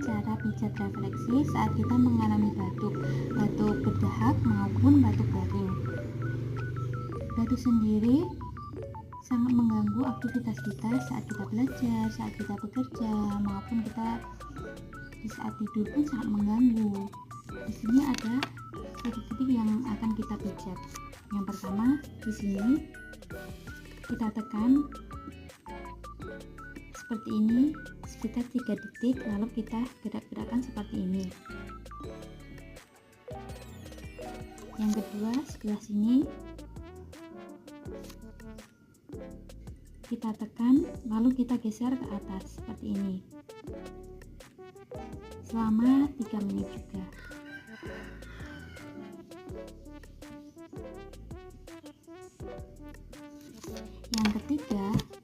cara pijat refleksi saat kita mengalami batuk berdahak maupun batuk garing. Batuk sendiri sangat mengganggu aktivitas kita saat kita belajar, saat kita bekerja, maupun kita di saat tidur pun sangat mengganggu. Di sini ada titik-titik yang akan kita pijat. Yang pertama, di sini kita tekan seperti ini sekitar 3 detik, lalu kita gerak-gerakkan seperti ini. Yang kedua, sebelah sini kita tekan, lalu kita geser ke atas seperti ini selama 3 menit juga. Yang ketiga,